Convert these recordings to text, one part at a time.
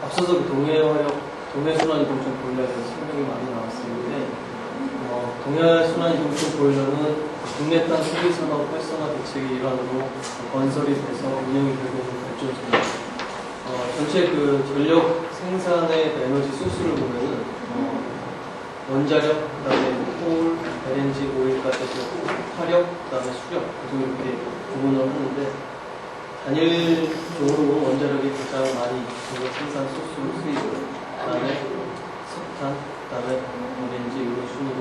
앞서서 그 동해순환이동층 보일러에 대해서 설명이 많이 나왔었는데, 동해순환이동층 보일러는 국내땅 소비산업 활성화 대책의 일환으로 건설이 돼서 운영이 되고 있는 발전소입니다. 전체 그 전력 생산의 에너지 소스를 보면은 원자력, 그다음에 콜, LNG, 오일까지 화력, 그다음에 수력, 계속 이렇게 구분을 하는데, 단일적으로 원자력이 가장 많이 생산 소스로 쓰이고, 그다음에 석탄, 그다음에 LNG 이런 순으로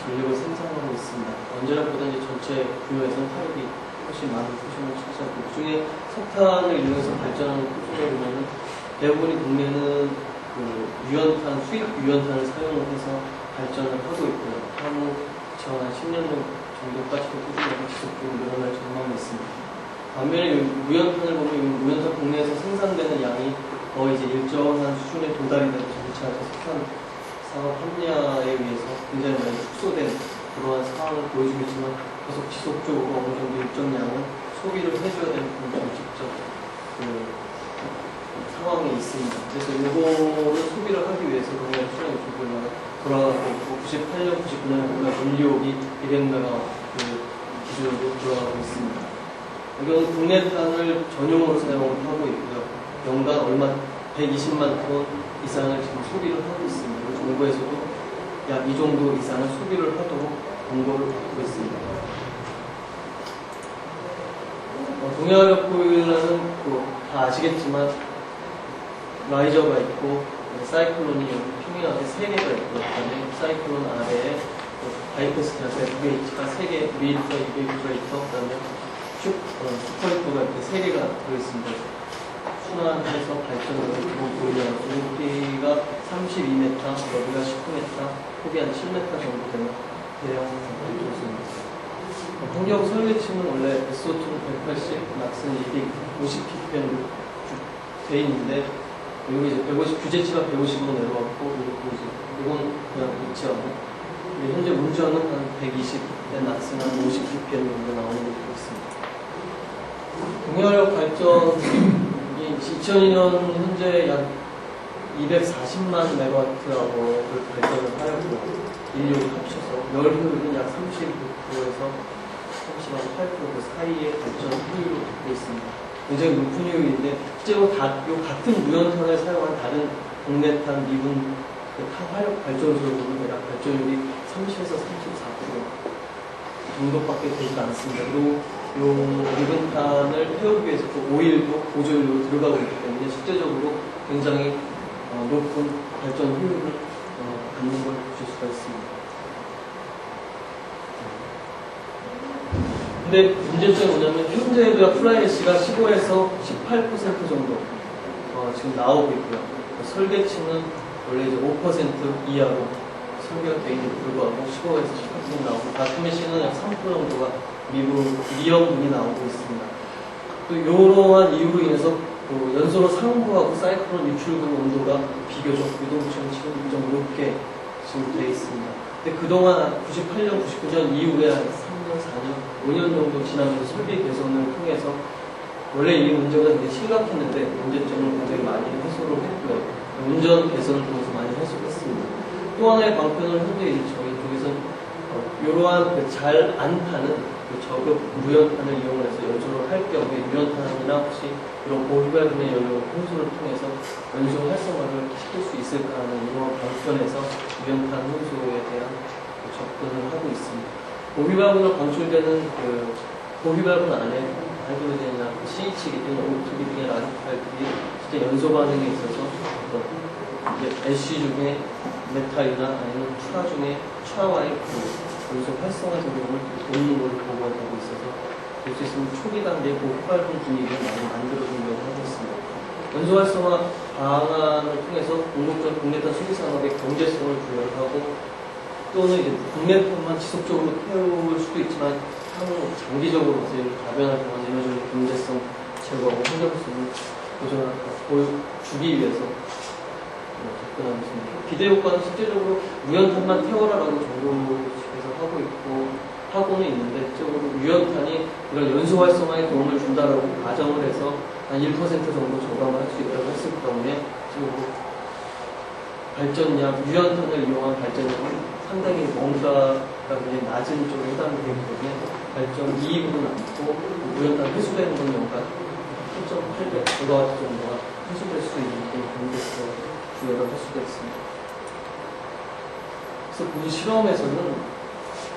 전력을 생산하고 있습니다. 원자력보다 이제 전체 부여에서는 화력이 훨씬 많은 포션을 차지하고, 그 중에 석탄을 이용해서 발전하는 포션을 보면은 대부분이 국내는 그 유연탄, 수입 유연탄을 사용을 해서 발전을 하고 있고요. 향후 2010년 정도까지도 꾸준히 지속적으로 늘어날 전망이 있습니다. 반면에 무연탄을 보면 무연탄 국내에서 생산되는 양이 거의 이제 일정한 수준에 도달이 되고 점차 석탄 산업 합리화에 의해서 굉장히 많이 축소된 그러한 상황을 보여주고 있지만, 계속 지속적으로 어느 정도 일정 양은 소비를 해줘야 되는 그런 정책적 상황이 있습니다. 그래서 이거를 소비를 하기 위해서 국내 수량이 조금 돌아가고 있고, 98년, 99년에 보면 원료비 200메가 기준으로 돌아가고 있습니다. 이건 국내탄을 전용으로 사용을 하고 있고요. 연간 얼마 120만 톤 이상을 지금 소비를 하고 있습니다. 정부에서도 약 이 정도 이상을 소비를 하도록 권고를 받고 있습니다. 동해화력 보일러는 다 아시겠지만 라이저가 있고, 사이클론이 평행하게 3개가 있고, 그다음에 사이클론 아래에 바이패스트라서 FH가 3개, 2리터, 200리터, 그다음에 슈퍼히터가 이렇게 3개가 들어있습니다. 순환해서 발전을 하고 보일러는 높이가 32m, 너비가 19m, 폭이 한 7m 정도 되는 대형 발전소입니다. 환경 설계층은 원래 SO2는 180, 낙스는 250ppm으로 돼 있는데, 여기 이제 150, 규제치가 150으로 내려왔고, 이건 그냥 위치하고, 현재 운전은 한 120, 낙스는 한 50ppm 정도 나오는 것도 있습니다. 동해화력 발전이 2002년 현재 약 240만 메가와트하고를 발전을 하였고, 인력을 합쳐서 열 효율은 약 30%에서 30.8% 그 사이의 발전 효율을 갖고 있습니다. 굉장히 높은 효율인데, 실제로 같은 무연탄을 사용한 다른 국내탄, 미분 화력 발전소를 보면 약 발전율이 30에서 34% 정도밖에 되지 않습니다. 그리고 이 미분탄을 태우기 위해서 또 오일도 보조율로 들어가고 있기 때문에 실제적으로 굉장히 높은 발전 효율을 갖는 걸 보실 수가 있습니다. 근데 문제점이 뭐냐면, 현재도 약 플라이애쉬가 15에서 18% 정도 지금 나오고 있고요. 설계치는 원래 이제 5% 이하로 설계가 되어 있는데 불구하고 15에서 18% 나오고, 바스매시는 약 3% 정도가 미염분이 나오고 있습니다. 또 이러한 이유로 인해서 연소로 상부하고 사이클론 유출구 온도가 비교적 유동층이 좀 높게 지금 되어 있습니다. 근데 그동안 98년, 99년 이후에 한 3년, 4년, 5년 정도 지나면서 설비 개선을 통해서 원래 이 문제가 굉장히 심각했는데 문제점을 굉장히 많이 해소를 했고요. 운전 개선을 통해서 많이 해소했습니다. 또 하나의 방편은 현재 저희 쪽에서는 이러한 잘 안 타는 저급 무연탄을 이용해서 연소를 할 경우에 유연탄이나 혹시 이런 고휘발분의 연료 혼소를 통해서 연소 활성화를 시킬 수 있을까 하는 이런 방편에서 유연탄 혼소에 대한 접근을 하고 있습니다. 고휘발분으로 방출되는 고휘발분 안에 하이드로젠이나 CH기 또는 O2기 등의 라디칼들이 실제 연소 반응에 있어서 애쉬 중에 메탈이나 아니면 추화 중에 추화와의 연소 활성화 작용을 돕는 것을 보고하고 있어서 볼 수 있으면 초기 단계의 고휘발분 분위기를 많이 만들어주려고 하고 있습니다. 연소 활성화 방안을 통해서 국내탄 수비 산업의 경제성을 부여하고, 또는 이제 국내탄만 지속적으로 태울 수도 있지만 향후 장기적으로 가변할 동안 에너지의 경제성 제고하고 환경성을 보여주기 위해서 접근하고 있습니다. 기대 효과는 실제적으로 무연탄만 태워라라고 정부 측에서 하고 있고, 하고는 있는데 적으로 유연탄이 이런 연소 활성화에 도움을 준다라고 가정을 해서 한 1% 정도 저감을 할 수 있다고 했을 경우에 적으로 발전량, 유연탄을 이용한 발전량은 상당히 뭔가가 굉장히 낮은 쪽에 해당이 되기 때문에 발전 이익으로는 않고 무연탄 회수되는 건 연간 1.800MW 정도가 회수될 수 있는 공격도 주요로 회수됐습니다. 그래서 그 실험에서는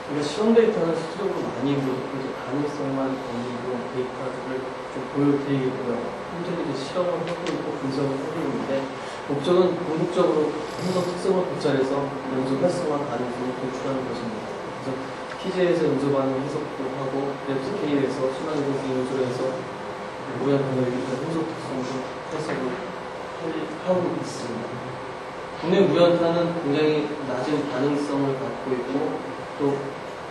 우리가 실험 데이터는 실질적으로 많이 보여줬고 가능성만 보는 데이터들을 좀 보여드리고요. 현재 실험을 하고 있고 분석을 하고 있는데 목적은 궁극적으로 행성 특성을 고찰해서 연소 활성화 가능성을 도출하는 것입니다. 그래서 TJ에서 연소 반응 해석도 하고 랩스케일에서 순환이동 연소를 해서 모양 반응을 일으키는 행성 특성도 해석을 하고 있습니다. 국내 무연탄은 굉장히 낮은 가능성을 갖고 있고 또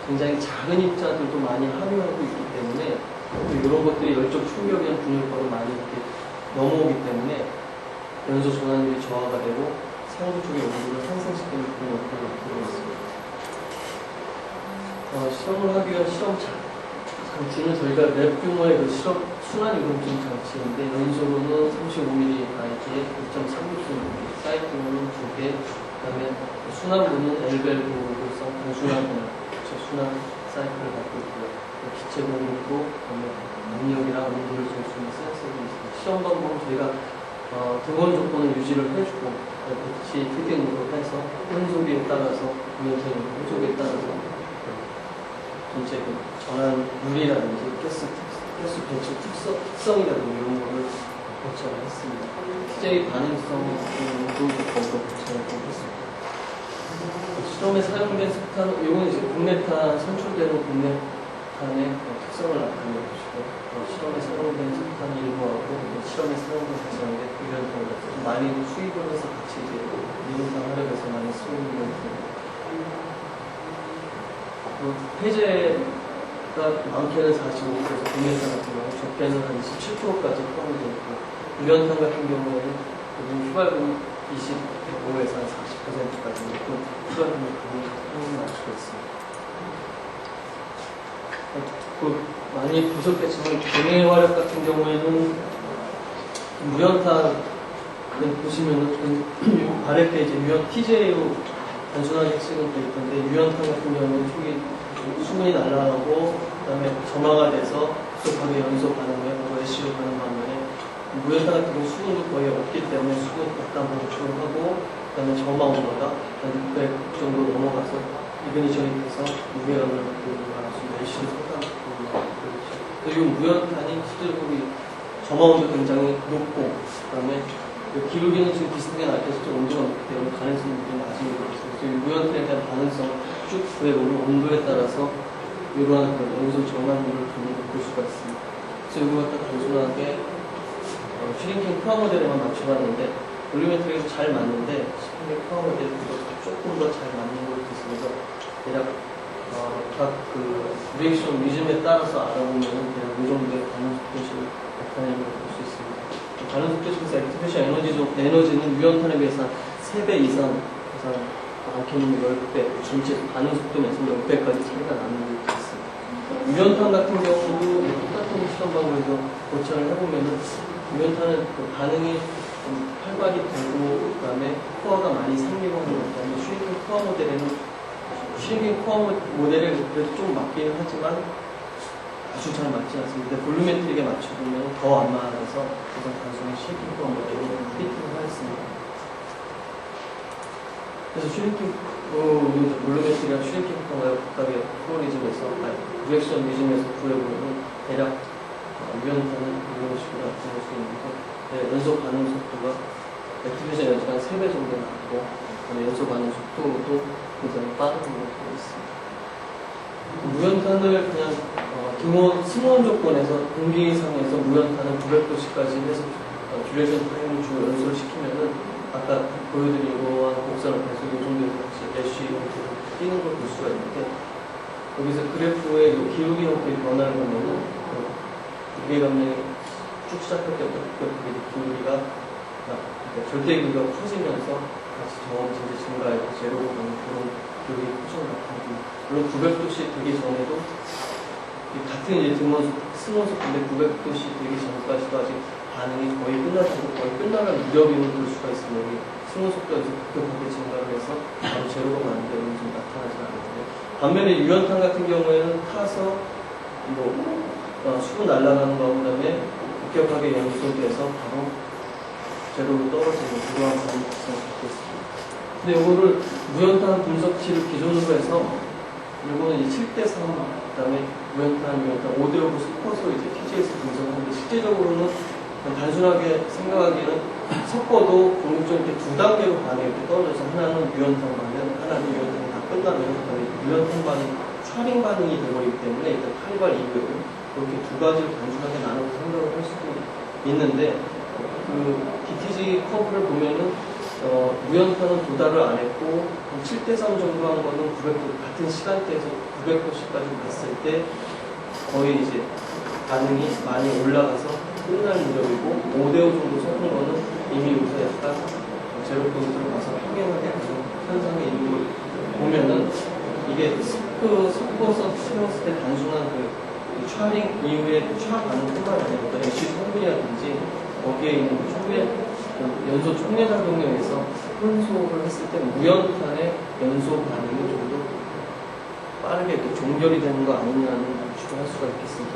굉장히 작은 입자들도 많이 함유하고 있기 때문에 또 이런 것들이 열적 충격이나 분열과로 많이 이렇게 넘어오기 때문에 연소 전환율이 저하가 되고 상부 쪽의 온도를 상승시키는 그런 역할을 맡고 있습니다. 실험을 하기 위한 실험 장치는 저희가 랩 규모의 그 실험 순환 이동중 장치인데 연소로는 35mm 나이키에 2.3mm 사이클로는 2개, 그다음에 순환부는 엘벨고로서 단순한 순환 사이클을 갖고 있고요. 기체 공급도 압력이랑 온도를 잴 수 있는 센서도 있습니다. 시험 방법은 저희가 등원 조건을 유지를 해주고 같이 피딩으로 해서 혼속에 따라서 무연탄 혼속에 따라서 전체 그 전환율이라든지 가스 배출 특성이라든지 이런 거를 고찰을 했습니다. TJ 반응성도 거기서 고찰을 했습니다. 실험에 사용된 석탄, 이건 이제 국내탄, 선출되는 국내탄의 특성을 나타내 주시고, 실험에 사용된 석탄 일부하고, 실험에 사용된 석탄의 유연탄을 많이 수입을 해서 같이 이제 미국산 화력에서 많이 쓰는 거예요. 폐재가 많게는 45%에서 국내탄 같은 경우, 적게는 한 27%까지 포함되어 있고, 유연탄 같은 경우에는 휘발분 25에서 한 40%까지 휘발분을 많이 맞추고 있습니다. 많이 부족했지만 경해 화력 같은 경우에는 무연탄을 보시면은 아래 때 이제 유연 TJ로 단순하게 찍은 데 있던데 유연탄 같은 경우는 초기 수분이 날아가고 그다음에 점화가 돼서 급속하게 연소 반응을 하고 SCO 반응 반면에 무연탄 같은 경우 수분이 거의 없기 때문에 수분 약간 보충을 하고 그다음에 점화 온도가 한 600 정도 넘어가서 이그니션이 돼서 무게감을 나갈 수 있는 SCO 상당히 그리고 무연탄이 실제적으로 점화 온도 굉장히 높고 그다음에 기울기는 지금 비슷하게 나타나서 좀 온도가 높기 때문에 가능성이 좀 낮은 것 같습니다. 그래서 무연탄에 대한 가능성을 쭉 구해보면 온도에 따라서 이러한 연소 전환율을 볼 수가 있습니다. 그래서 이거 갖다 단순하게 슈링킹 코어 모델에만 맞춰봤는데 볼륨메트리에서 잘 맞는데 슈링킹 코어 모델보다 조금 더 잘 맞는 것도 있어서 대략 각 그 리액션 리즘에 따라서 알아보면 대략 이 정도의 반응 속도식을 나타내는 걸 볼 수 있습니다. 반응 속도식에서 액티베이션 에너지는 유연탄에 비해서 한 3배 이상 많게는 10배, 전체 반응 속도 면에서 10배까지 차이가 나는 것도 있습니다. 유연탄 같은 경우도 똑같은 실험 방법에서 고찰을 해보면은 유연탄은 그 반응이 좀 활발히 되고 그다음에 코어가 많이 생기고 하는 것 같아요. 슈링킹 코어 모델에는 슈링킹 코어 모델에 그래도 좀 맞기는 하지만 아주 잘 맞지 않습니다. 볼륨메트릭에 맞춰보면 더 안 맞아서 그래서 단순히 슈링킹 코어 모델로 피팅을 하였습니다. 그래서 슈링킹 볼륨메트릭이랑 슈링킹 코어가 각각의 플로리즘에서 리액션 리즘에서 구해보면 대략 유연탄은 이런 식으로 나타낼 수 있는데 연소 반응 속도가 액티베이션 에너지가 한 3배 정도 낮고 연소 반응 속도도 굉장히 빠른 걸로 되어 있습니다. 무연탄을 그냥 기본 승원 조건에서 공기상에서 무연탄을 900도씨까지 해서 듀레이션 타임을 주로 연소를 시키면은 아까 보여드린 거와 곡선을 계속 이 정도에서 같이 애쉬 뛰는 걸 볼 수가 있는데 여기서 그래프의 기울기 형태의 변화를 보면은 무게감량이 쭉 시작할 때부터 기울기가 절대 기울기가 커지면서 같이 저항 증가해서 제로로 가는 그런 여기 표정을 나타내고, 물론 900도씨 되기 전에도 같은 이제 승원속인데 900도씨 되기 전까지도 아직 반응이 거의 끝나지 않고 거의 끝나면 무렵임을 볼 수가 있습니다. 여기 승원속도에서 급격하게 증가를 해서 바로 제로가 나는 데는 좀 나타나지 않는데, 반면에 유연탄 같은 경우에는 타서 수분 날아가는 거, 그 다음에 급격하게 연소돼서 바로 제로로 떨어지는 그러한 반응성을 갖고 있습니다. 근데 이거를 무연탄 분석치를 기준으로 해서 이거는 이제 7대3, 그 다음에 무연탄, 5대5로 섞어서 이제 TG에서 분석하는데, 실제적으로는 단순하게 생각하기에는 섞어도 궁극적으로 이렇게 두 단계로 반응이 이렇게 떨어져서 하나는 유연탄 반응, 하나는 유연탄이 다 끝나면 유연탄 반응이 촬영 반응이 되어버리기 때문에 일단 칼발 이후에 이렇게 두 가지를 단순하게 나눠서 생각을 할 수도 있는데, 그 BTG 커브를 보면은 무연탄은 도달을 안 했고 7대3 정도 한 거는 900도, 같은 시간대에서 900도씨까지 갔을 때 거의 이제 반응이 많이 올라가서 끝날 무렵이고, 5대5 정도 섞은 거는 이미 요새 약간 제로 포인트로 가서 평행하게 가는 현상의 이유를 보면은, 이게 섞어서 세웠을 때 단순한 그 촬링 이후에 촬 반응뿐만 아니라 어떤 애쉬 성분이라든지 거기에 있는 연소 촉매작용에 의해서 혼소를 했을 때 무연탄의 연소 반응이 좀 더 빠르게 이렇게 종결이 되는 거 아니냐는 추정할 수가 있겠습니다.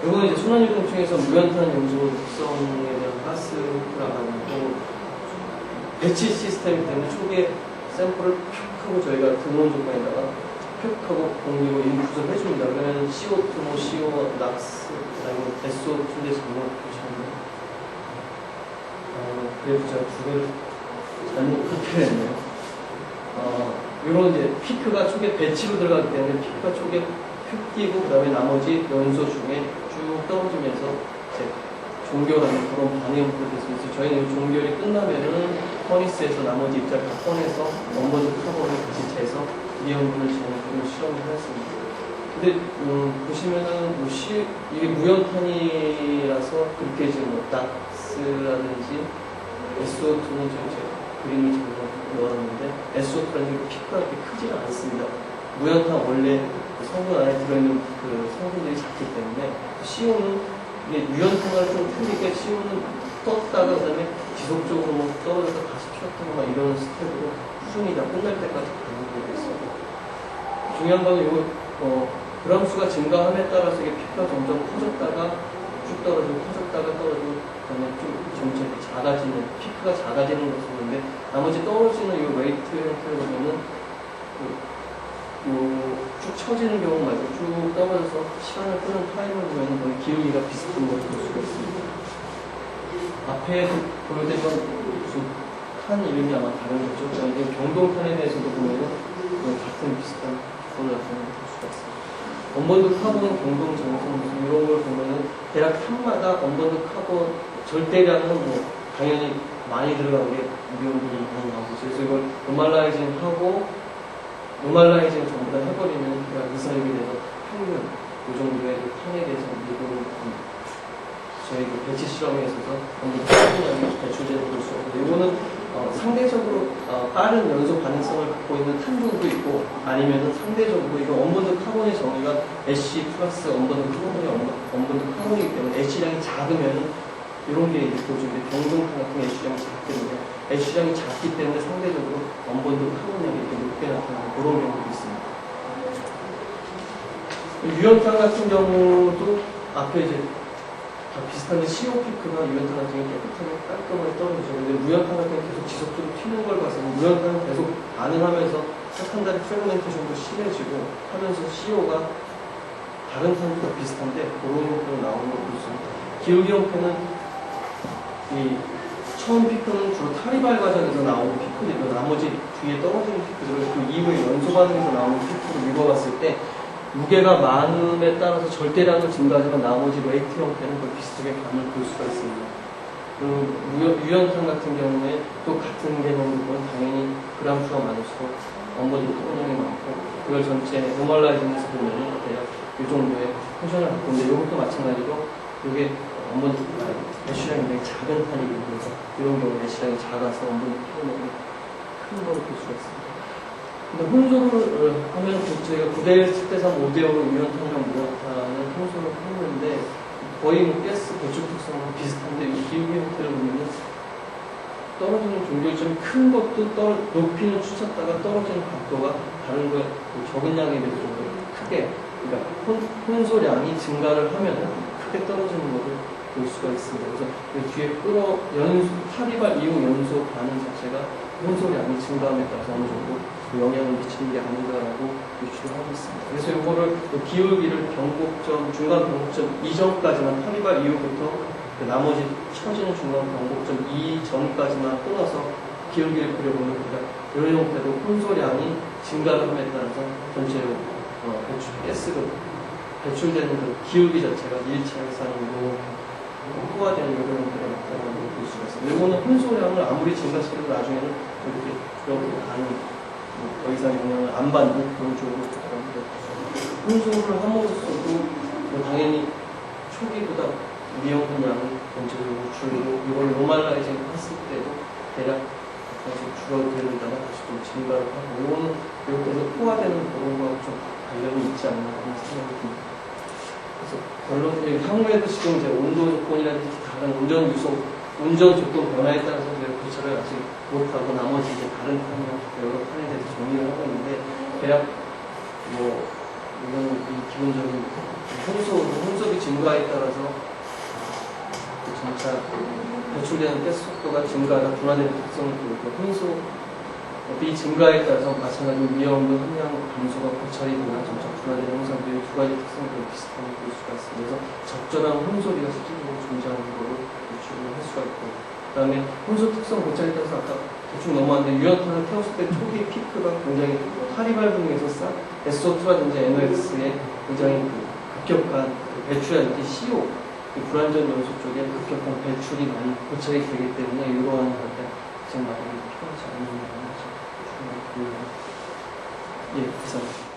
이거는 이제 순환유동층에서 무연탄 연소 특성에 대한 가스라고 배치 시스템 때문에 초기에 샘플을 픽 하고 저희가 등원 조건에다가 픽 하고 공유로 인풋을 해줍니다. 그러면 CO2, CO, 낙스, 그다음에 SO2인데 잘못 보시면 그래도 제가 두 개를 잘못 표현했네요. 이런 이제 피크가 초기에 배치로 들어가기 때문에 피크가 초기에 휙 뛰고, 그 다음에 나머지 연소 중에 쭉 떨어지면서 이제 종결하는 그런 반응 형태가 될 수 있어요. 저희는 이 종결이 끝나면은 퍼니스에서 나머지 입자를 다 꺼내서 원본드 카본을 다시 재서 미연분을 재는 실험을 했습니다. 근데 보시면은 이게 무연탄이라서 그렇게 지금 낙스라든지 SO2는 지금 그림을 지금 넣었는데, SO2라는 피크가 그렇게 크지가 않습니다. 무연탄 원래 성분 안에 들어있는 그 성분들이 작기 때문에, CO는 유연탄과 좀 틀리게 CO는 떴다가 그다음에 지속적으로 떨어져서 다시 튀었다가 이런 스텝으로 꾸준히 다 끝날 때까지 가는 게 있습니다. 중요한 거는 이거 그람수가 증가함에 따라서 이게 피크가 점점 커졌다가 쭉 떨어지고 커졌다가 떨어지고, 그다음에 좀 점점 작아지는, 피크가 작아지는 것을 보는데, 나머지 떨어지는 이 웨이트 형태를 보면은 쭉 처지는 경우 말고 쭉 떨어져서 시간을 끄는 타임을 보면은 거의 기울기가 비슷한 것을 볼 수가 있습니다. 앞에 보여드린 칸 이름이 아마 다른 거죠. 이게 경동탄에 대해서도 보면은 같은 비슷한 그걸 나타내는 볼 수가 있습니다. 원본드 카본, 경동 정성 무슨 이런 걸 보면은 대략 칸마다 원본드 카본 절대량은 당연히 많이 들어간 게 미온분이 많이 나오죠. 그래서 이걸 노멀라이징 하고 노멀라이징 전부 다 해버리면 그냥 이사육이 돼서 평균 이 정도의 탄에 대해서 이거를 저희 그 배치 실험에 있어서 원본드 카본량이 배출되는 볼 수 있고, 이거는 상대적으로 빠른 연소 반응성을 갖고 있는 탄종도 있고, 아니면은 상대적으로 이거 원본드 카본의 정의가 애쉬 플러스 원본드 카본이기 때문에 애쉬량이 작으면은 이런 게 이제 보여주는데, 경동탄 같은 애쉬량이 작기 때문에 애쉬량이 작기 때문에 상대적으로 원본드 카본량이 이렇게 높게 나타나는 그런 경우도 있습니다. 유연탄 같은 경우도 앞에 이제 다 비슷한데 CO 피크가 유연탄 같은 경우 깨끗하게 깔끔하게 떨어지죠. 근데 무연탄 같은 경우 계속 지속적으로 튀는 걸 봐서 무연탄은 계속 반응하면서 세컨다리 프래그멘테이션도 심해지고 하면서 CO가 다른 탄과 비슷한데 그런 형태로 나오는 걸 볼 수 있습니다. 기울기 형태는 이 처음 피크는 주로 타리발 과정에서 나오는 피크들이고, 나머지 뒤에 떨어지는 피크들을 그 이후에 연소 반응에서 나오는 피크로 읽어봤을 때 무게가 많음에 따라서 절대량은 증가하지만 나머지 웨이트 형태는 거의 비슷하게 감을 볼 수가 있습니다. 유연탄 같은 경우에 또 같은 개념으로 당연히 그람 수가 많을수록 원본드 카본량이 많고, 그걸 전체 노멀라이징해서 보면 대략 이 정도의 포션을 갖고 있는데, 이것도 마찬가지로 이게 원본드 애쉬량이 굉장히 작은 탄이기 때문에, 이런 경우에 애쉬량이 작아서 원본드 카본량이 큰 걸 볼 수가 있습니다. 근데 혼소를 하면 저희가 9대1, 10대3, 5대5 유연탄력 무연탄을 혼소를 했는데 거의 뭐 가스 배출 특성과 비슷한데 이 기울기 형태를 보면은 떨어지는 종결점이 큰 것도 높이는 추쳤다가 떨어지는 각도가 다른 거에 적은 양에 비해서 좀 크게, 그러니까 혼소량이 증가를 하면 크게 떨어지는 것을 볼 수가 있습니다. 그래서 뒤에 탈이발 이후 연소 반응 자체가 혼소량이 증가함에 따라서 어느 정도 영향을 미치는 게 아닌가라고 유추를 하고 있습니다. 그래서 이거를 기울기를 경곡점, 중간 경곡점 이전까지만 탈이발 이후부터 나머지 처지는 중간 경곡점 이전까지만 끊어서 기울기를 그려보면 이런 형태로 혼소량이 증가함에 따라서 전체로 가스가 배출되는 그 기울기 자체가 1차 이상으로 포화되는 이런 형태가 나타나는 걸 볼 수가 있습니다. 이거는 혼소량을 아무리 증가시켜도 나중에는 이렇게 더 이상 영향을 안 받는 그런 쪽으로 들어갑니다. 혼소를 함으로써도 당연히 초기보다 미용분 양이 전체적으로 줄고 이걸 노멀라이징 했을 때도 대략 다시 줄어드는다가 다시 좀 증가를 하고 이거는 이렇게 해서 포화되는 그런 거하고 좀 관련이 있지 않나 하는 생각이 듭니다. 그래서 결론적으로 향후에도 지금 이제 온도 조건이라든지 다른 운전 조건 변화에 따라서 교차를 아직 못하고 나머지 이제 다른 판이나 여러 판에 대해서 정리를 하고 있는데 대략 이건 기본적인 혼속이 증가에 따라서 점차 배출되는 가스 속도가 증가나 둔화되는 특성을 보이고 혼속이 증가에 따라서 마찬가지로 위험도 함량 감소가 고찰이 되나 점차 둔화되는 현상들이 두 가지 특성을 비슷하게 볼 수가 있습니다. 그래서 적절한 혼소비가 실질적으로 존재하는 것으로 유추를 할 수가 있고 그 다음에 혼소 특성 고찰에 따라서 아까 대충 넘어왔는데 유연탄을 태웠을 때 초기 피크가 굉장히 탈이발분에서 SO2라든지 NOx의 굉장히 급격한 배출이라든지 CO 불완전 연소 쪽에 급격한 배출이 많이 고착이 되기 때문에 이러한 것들 가장 마련이 필요하지 않는 거죠. 예, 감사합니다.